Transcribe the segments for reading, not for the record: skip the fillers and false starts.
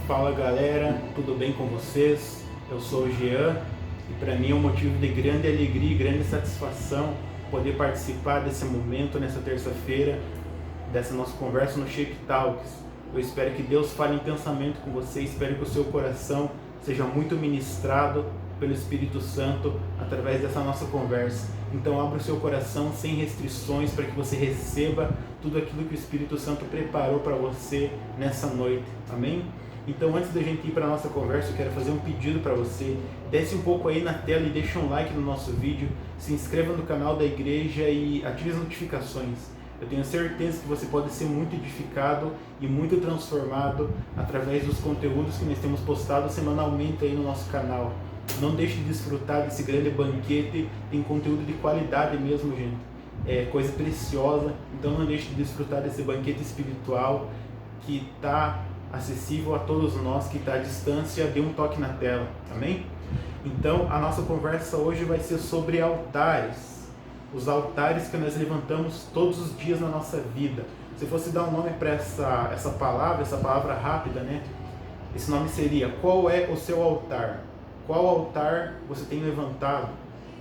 Fala galera, tudo bem com vocês? Eu sou o Jean e para mim é um motivo de grande alegria e grande satisfação poder participar desse momento nessa terça-feira, dessa nossa conversa no Shape Talks. Eu espero que Deus fale intensamente com você, espero que o seu coração seja muito ministrado pelo Espírito Santo através dessa nossa conversa. Então abra o seu coração sem restrições para que você receba tudo aquilo que o Espírito Santo preparou para você nessa noite. Amém? Então, antes da gente ir para a nossa conversa, eu quero fazer um pedido para você. Desce um pouco aí na tela e deixa um like no nosso vídeo. Se inscreva no canal da igreja e ative as notificações. Eu tenho certeza que você pode ser muito edificado e muito transformado através dos conteúdos que nós temos postado semanalmente aí no nosso canal. Não deixe de desfrutar desse grande banquete. Tem conteúdo de qualidade mesmo, gente. É coisa preciosa. Então, não deixe de desfrutar desse banquete espiritual que está acessível a todos nós, que está à distância, dê um toque na tela, amém? Então, a nossa conversa hoje vai ser sobre altares, os altares que nós levantamos todos os dias na nossa vida. Se fosse dar um nome para essa palavra rápida, né? Esse nome seria: qual é o seu altar? Qual altar você tem levantado?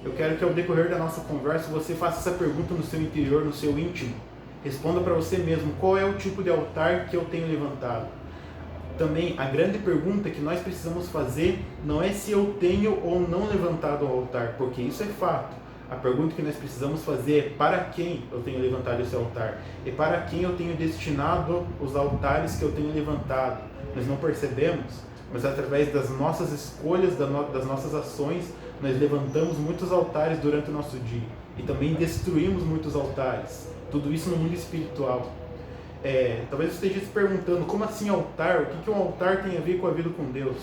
Eu quero que ao decorrer da nossa conversa você faça essa pergunta no seu interior, no seu íntimo. Responda para você mesmo: qual é o tipo de altar que eu tenho levantado? Também a grande pergunta que nós precisamos fazer não é se eu tenho ou não levantado o altar, porque isso é fato. A pergunta que nós precisamos fazer é: para quem eu tenho levantado esse altar? E para quem eu tenho destinado os altares que eu tenho levantado? Nós não percebemos, mas através das nossas escolhas, das nossas ações, nós levantamos muitos altares durante o nosso dia. E também destruímos muitos altares. Tudo isso no mundo espiritual. Talvez você esteja se perguntando: como assim altar? O que um altar tem a ver com a vida com Deus?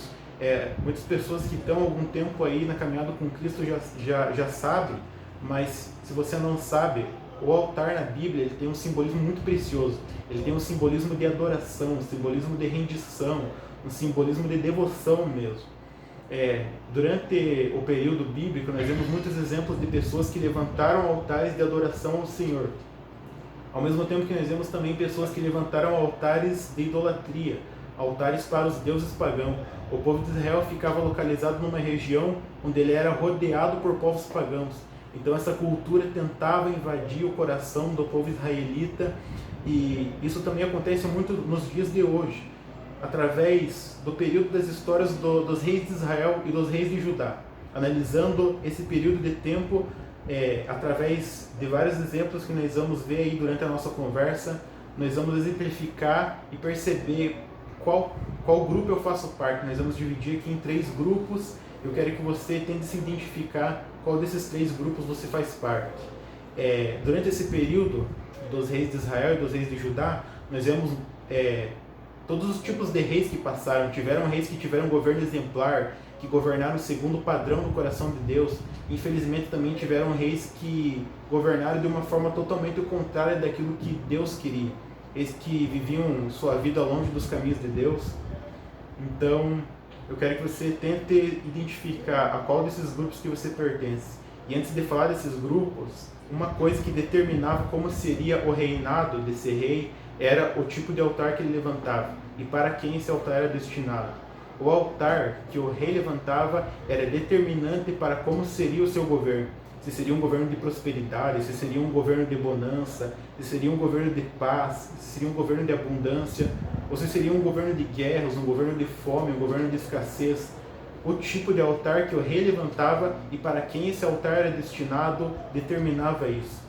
Muitas pessoas que estão há algum tempo aí na caminhada com Cristo já sabem, mas se você não sabe, o altar na Bíblia ele tem um simbolismo muito precioso. Ele tem um simbolismo de adoração, um simbolismo de rendição, um simbolismo de devoção mesmo. Durante o período bíblico, nós vemos muitos exemplos de pessoas que levantaram altares de adoração ao Senhor. Ao mesmo tempo que nós vemos também pessoas que levantaram altares de idolatria, altares para os deuses pagãos. O povo de Israel ficava localizado numa região onde ele era rodeado por povos pagãos. Então essa cultura tentava invadir o coração do povo israelita, e isso também acontece muito nos dias de hoje, através do período das histórias dos reis de Israel e dos reis de Judá. Analisando esse período de tempo, através de vários exemplos que nós vamos ver aí durante a nossa conversa, nós vamos exemplificar e perceber qual grupo eu faço parte. Nós vamos dividir aqui em 3 grupos. Eu quero que você tente se identificar qual desses 3 grupos você faz parte. Durante esse período dos reis de Israel e dos reis de Judá, nós vemos todos os tipos de reis que passaram. Tiveram reis que tiveram um governo exemplar, que governaram segundo o padrão do coração de Deus. Infelizmente também tiveram reis que governaram de uma forma totalmente contrária daquilo que Deus queria. Reis que viviam sua vida longe dos caminhos de Deus. Então, eu quero que você tente identificar a qual desses grupos que você pertence. E antes de falar desses grupos, uma coisa que determinava como seria o reinado desse rei era o tipo de altar que ele levantava e para quem esse altar era destinado. O altar que o rei levantava era determinante para como seria o seu governo. Se seria um governo de prosperidade, se seria um governo de bonança, se seria um governo de paz, se seria um governo de abundância, ou se seria um governo de guerras, um governo de fome, um governo de escassez. O tipo de altar que o rei levantava e para quem esse altar era destinado determinava isso.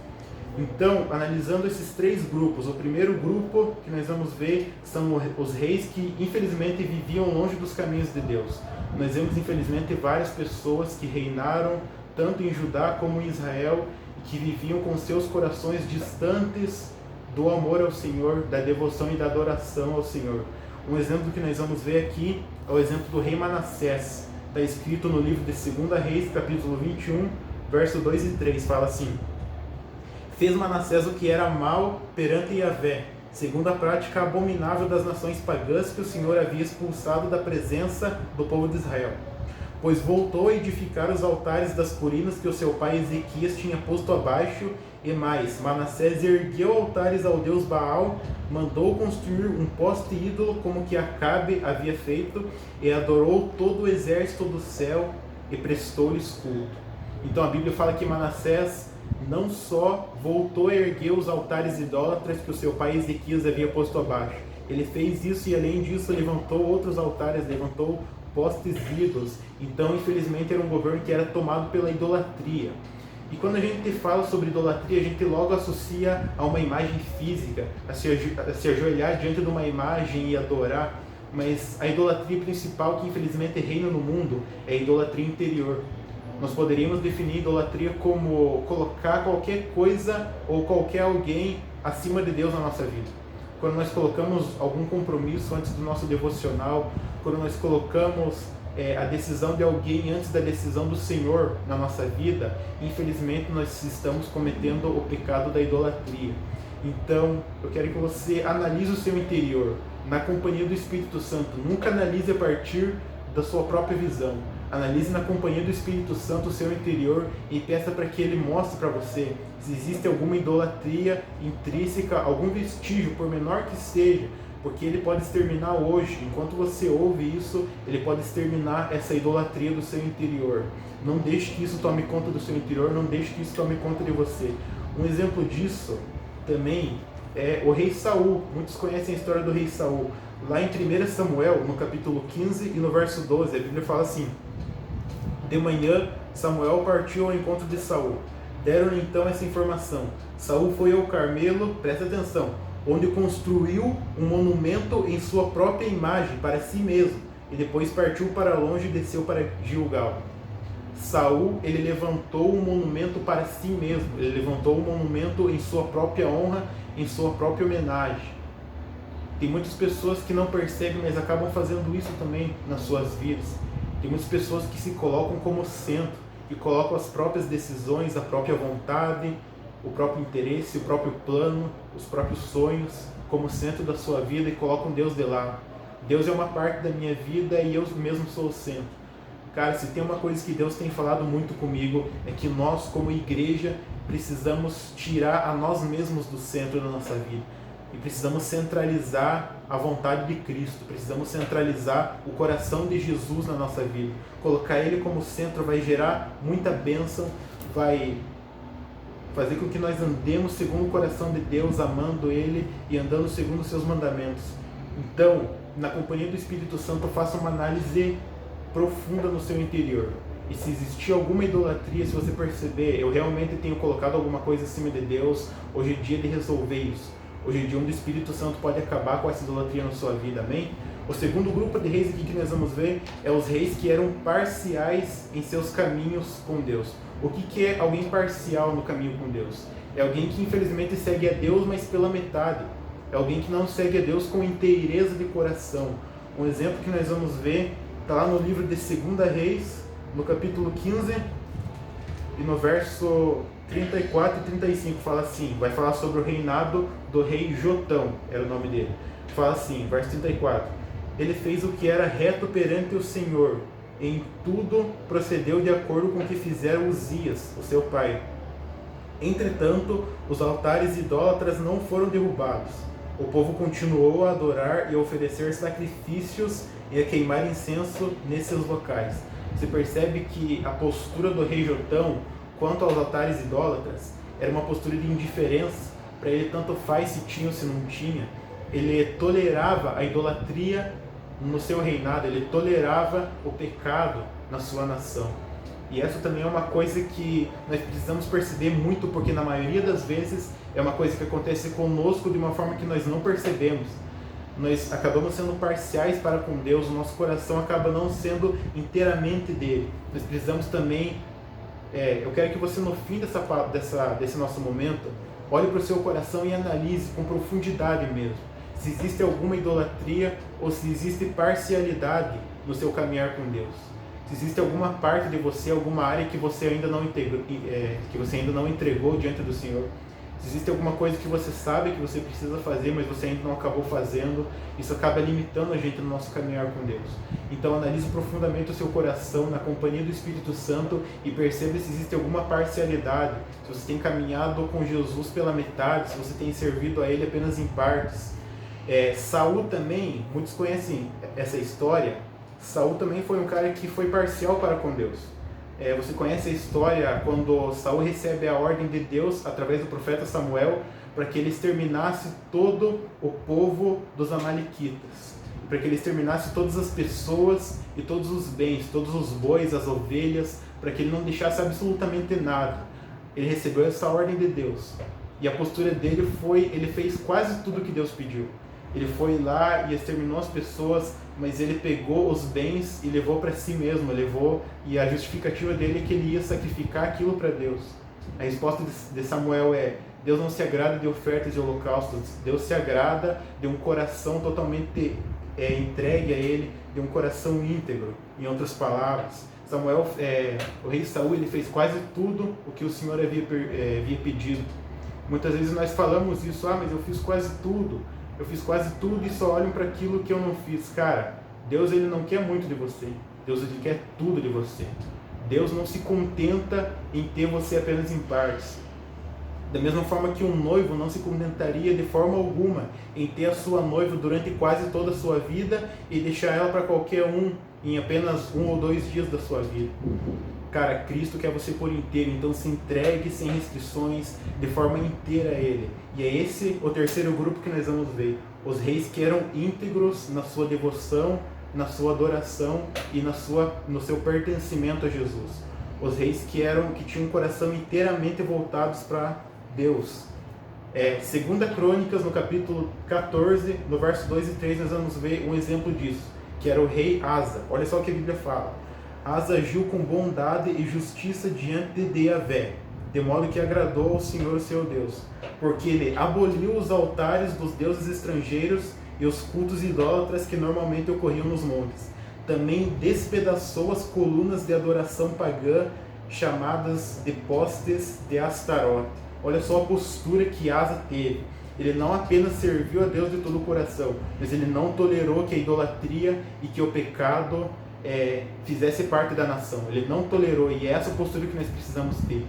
Então, analisando esses 3 grupos, o primeiro grupo que nós vamos ver são os reis que infelizmente viviam longe dos caminhos de Deus. Nós vemos infelizmente várias pessoas que reinaram tanto em Judá como em Israel e que viviam com seus corações distantes do amor ao Senhor, da devoção e da adoração ao Senhor. Um exemplo que nós vamos ver aqui é o exemplo do rei Manassés. Está escrito no livro de 2 Reis, capítulo 21, verso 2 e 3, fala assim: fez Manassés o que era mal perante Yahvé, segundo a prática abominável das nações pagãs que o Senhor havia expulsado da presença do povo de Israel. pois voltou a edificar os altares das colinas que o seu pai Ezequias tinha posto abaixo, e mais, Manassés ergueu altares ao deus Baal, mandou construir um poste ídolo como que Acabe havia feito, e adorou todo o exército do céu e prestou-lhes culto. Então a Bíblia fala que Manassés não só voltou a erguer os altares idólatras que o seu pai Ezequias havia posto abaixo, ele fez isso e além disso levantou outros altares, levantou postes ídolos. Então infelizmente era um governo que era tomado pela idolatria. E quando a gente fala sobre idolatria, a gente logo associa a uma imagem física, a se ajoelhar diante de uma imagem e adorar. Mas a idolatria principal que infelizmente reina no mundo é a idolatria interior. Nós poderíamos definir idolatria como colocar qualquer coisa ou qualquer alguém acima de Deus na nossa vida. Quando nós colocamos algum compromisso antes do nosso devocional, quando nós colocamos a decisão de alguém antes da decisão do Senhor na nossa vida, infelizmente nós estamos cometendo o pecado da idolatria. Então, eu quero que você analise o seu interior na companhia do Espírito Santo. Nunca analise a partir da sua própria visão. Analise na companhia do Espírito Santo o seu interior e peça para que ele mostre para você se existe alguma idolatria intrínseca, algum vestígio, por menor que seja, porque ele pode exterminar hoje. Enquanto você ouve isso, ele pode exterminar essa idolatria do seu interior. Não deixe que isso tome conta do seu interior, não deixe que isso tome conta de você. Um exemplo disso também é o rei Saul. Muitos conhecem a história do rei Saul. Lá em 1 Samuel, no capítulo 15 e no verso 12, a Bíblia fala assim: de manhã, Samuel partiu ao encontro de Saul. Deram-lhe então essa informação. Saul foi ao Carmelo, presta atenção, onde construiu um monumento em sua própria imagem para si mesmo, e depois partiu para longe e desceu para Gilgal. Saul, ele levantou um monumento para si mesmo, ele levantou um monumento em sua própria honra, em sua própria homenagem. Tem muitas pessoas que não percebem, mas acabam fazendo isso também nas suas vidas. Tem muitas pessoas que se colocam como centro, que colocam as próprias decisões, a própria vontade, o próprio interesse, o próprio plano, os próprios sonhos como centro da sua vida e colocam Deus de lado. Deus é uma parte da minha vida e eu mesmo sou o centro. Cara, se tem uma coisa que Deus tem falado muito comigo, é que nós como igreja precisamos tirar a nós mesmos do centro da nossa vida. E precisamos centralizar a vontade de Cristo, precisamos centralizar o coração de Jesus na nossa vida. Colocar Ele como centro vai gerar muita bênção, vai fazer com que nós andemos segundo o coração de Deus, amando Ele e andando segundo os seus mandamentos. Então, na companhia do Espírito Santo, faça uma análise profunda no seu interior. E se existir alguma idolatria, se você perceber, eu realmente tenho colocado alguma coisa acima de Deus, hoje é dia de resolver isso. Hoje em dia, onde o Espírito Santo pode acabar com essa idolatria na sua vida, amém? O segundo grupo de reis aqui que nós vamos ver é os reis que eram parciais em seus caminhos com Deus. O que é alguém parcial no caminho com Deus? É alguém que infelizmente segue a Deus, mas pela metade. É alguém que não segue a Deus com inteireza de coração. Um exemplo que nós vamos ver está lá no livro de 2 Reis, no capítulo 15, e no verso 34 e 35 fala assim, vai falar sobre o reinado do rei Jotão, era o nome dele. Fala assim, verso 34, ele fez o que era reto perante o Senhor, em tudo procedeu de acordo com o que fizeram Uzias, o seu pai. Entretanto, os altares idólatras não foram derrubados. O povo continuou a adorar e a oferecer sacrifícios e a queimar incenso nesses locais. Você percebe que a postura do rei Jotão quanto aos altares idólatras era uma postura de indiferença. Para ele tanto faz se tinha ou se não tinha. Ele tolerava a idolatria no seu reinado, ele tolerava o pecado na sua nação. E essa também é uma coisa que nós precisamos perceber muito, porque na maioria das vezes é uma coisa que acontece conosco de uma forma que nós não percebemos. Nós acabamos sendo parciais para com Deus, o nosso coração acaba não sendo inteiramente dele. Nós precisamos também, eu quero que você no fim desse nosso momento, olhe para o seu coração e analise com profundidade mesmo, se existe alguma idolatria ou se existe parcialidade no seu caminhar com Deus. Se existe alguma parte de você, alguma área que você ainda não entregou diante do Senhor. Se existe alguma coisa que você sabe que você precisa fazer, mas você ainda não acabou fazendo, isso acaba limitando a gente no nosso caminhar com Deus. Então analise profundamente o seu coração na companhia do Espírito Santo e perceba se existe alguma parcialidade, se você tem caminhado com Jesus pela metade, se você tem servido a Ele apenas em partes. Saul também, muitos conhecem essa história, Saul também foi um cara que foi parcial para com Deus. Você conhece a história quando Saul recebe a ordem de Deus através do profeta Samuel para que ele exterminasse todo o povo dos amalequitas, para que ele exterminasse todas as pessoas e todos os bens, todos os bois, as ovelhas, para que ele não deixasse absolutamente nada. Ele recebeu essa ordem de Deus e a postura dele foi, ele fez quase tudo que Deus pediu. Ele foi lá e exterminou as pessoas, mas ele pegou os bens e levou para si mesmo, e a justificativa dele é que ele ia sacrificar aquilo para Deus. A resposta de Samuel é: Deus não se agrada de ofertas e holocaustos, Deus se agrada de um coração totalmente entregue a Ele, de um coração íntegro. Em outras palavras, o rei Saul, ele fez quase tudo o que o Senhor havia pedido. Muitas vezes nós falamos isso: mas eu fiz quase tudo e só olham para aquilo que eu não fiz. Cara, Deus ele não quer muito de você, Deus ele quer tudo de você. Deus não se contenta em ter você apenas em partes. Da mesma forma que um noivo não se contentaria de forma alguma em ter a sua noiva durante quase toda a sua vida e deixar ela para qualquer um em apenas 1 ou 2 dias da sua vida. Cara, Cristo quer você por inteiro, então se entregue sem restrições, de forma inteira a Ele. E é esse o terceiro grupo que nós vamos ver. Os reis que eram íntegros na sua devoção, na sua adoração e no seu pertencimento a Jesus. Os reis que tinham um coração inteiramente voltados para Deus. 2 Crônicas, no capítulo 14, no verso 2 e 3, nós vamos ver um exemplo disso, que era o rei Asa. Olha só o que a Bíblia fala. Asa agiu com bondade e justiça diante de Yahvé, de modo que agradou ao Senhor seu Deus, porque ele aboliu os altares dos deuses estrangeiros e os cultos idólatras que normalmente ocorriam nos montes. Também despedaçou as colunas de adoração pagã, chamadas de postes de Astarote. Olha só a postura que Asa teve. Ele não apenas serviu a Deus de todo o coração, mas ele não tolerou que a idolatria e que o pecado fizesse parte da nação. Ele não tolerou, e é essa postura que nós precisamos ter.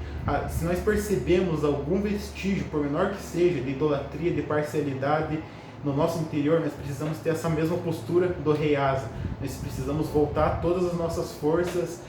Se nós percebemos algum vestígio, por menor que seja, de idolatria, de parcialidade no nosso interior, nós precisamos ter essa mesma postura do rei Asa. Nós precisamos voltar todas as nossas forças,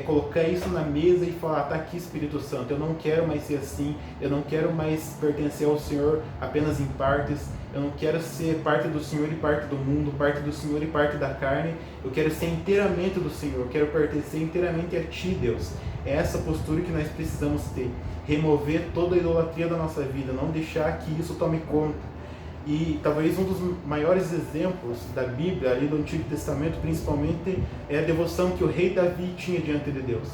colocar isso na mesa e falar: tá aqui, Espírito Santo, eu não quero mais ser assim, eu não quero mais pertencer ao Senhor apenas em partes, eu não quero ser parte do Senhor e parte do mundo, parte do Senhor e parte da carne, eu quero ser inteiramente do Senhor, eu quero pertencer inteiramente a Ti, Deus. É essa postura que nós precisamos ter, remover toda a idolatria da nossa vida, não deixar que isso tome conta. E talvez um dos maiores exemplos da Bíblia, ali do Antigo Testamento principalmente, é a devoção que o rei Davi tinha diante de Deus.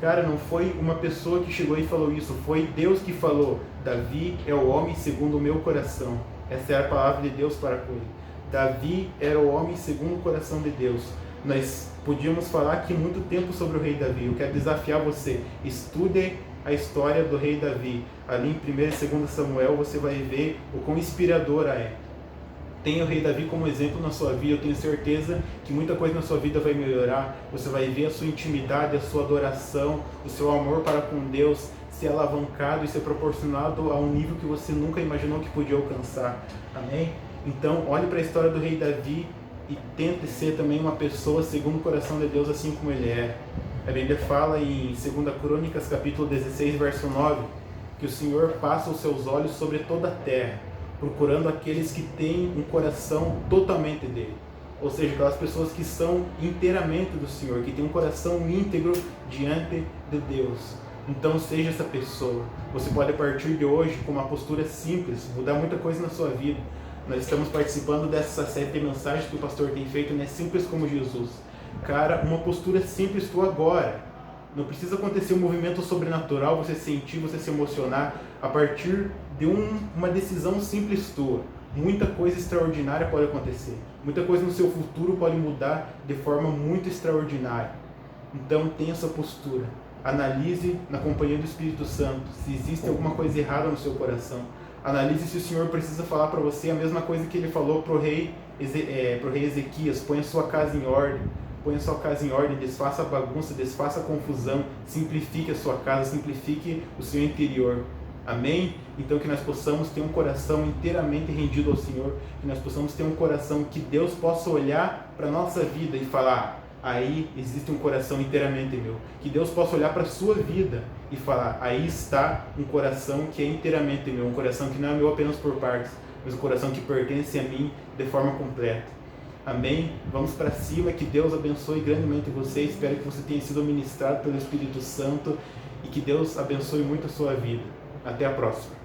Cara, não foi uma pessoa que chegou e falou isso, foi Deus que falou: Davi é o homem segundo o meu coração. Essa era a palavra de Deus para com ele. Davi era o homem segundo o coração de Deus. Nós podíamos falar aqui muito tempo sobre o rei Davi. Eu quero desafiar você: estude a história do rei Davi. Ali em 1 e 2 Samuel você vai ver o quão inspiradora é. Tenha o rei Davi como exemplo na sua vida. Eu tenho certeza que muita coisa na sua vida vai melhorar. Você vai ver a sua intimidade, a sua adoração, o seu amor para com Deus ser alavancado e ser proporcionado a um nível que você nunca imaginou que podia alcançar. Amém? Então, olhe para a história do rei Davi e tente ser também uma pessoa segundo o coração de Deus, assim como ele é. A Bíblia fala em 2 Crônicas, capítulo 16, verso 9, que o Senhor passa os seus olhos sobre toda a terra, procurando aqueles que têm um coração totalmente dele. Ou seja, aquelas pessoas que são inteiramente do Senhor, que têm um coração íntegro diante de Deus. Então seja essa pessoa. Você pode, a partir de hoje, com uma postura simples, mudar muita coisa na sua vida. Nós estamos participando dessa série de mensagens que o pastor tem feito, né? Simples como Jesus. Cara, uma postura simples tua agora. Não precisa acontecer um movimento sobrenatural, você sentir, você se emocionar. A partir de uma decisão simples tua, muita coisa extraordinária pode acontecer. Muita coisa no seu futuro pode mudar de forma muito extraordinária. Então tenha essa postura. Analise na companhia do Espírito Santo se existe alguma coisa errada no seu coração. Analise se o Senhor precisa falar para você a mesma coisa que Ele falou para o rei Ezequias: põe a sua casa em ordem. Põe a sua casa em ordem, desfaça a bagunça, desfaça a confusão, simplifique a sua casa, simplifique o seu interior. Amém? Então que nós possamos ter um coração inteiramente rendido ao Senhor, que nós possamos ter um coração que Deus possa olhar para a nossa vida e falar: aí existe um coração inteiramente meu. Que Deus possa olhar para a sua vida e falar: aí está um coração que é inteiramente meu, um coração que não é meu apenas por partes, mas um coração que pertence a mim de forma completa. Amém? Vamos para cima, que Deus abençoe grandemente você. Espero que você tenha sido ministrado pelo Espírito Santo e que Deus abençoe muito a sua vida. Até a próxima.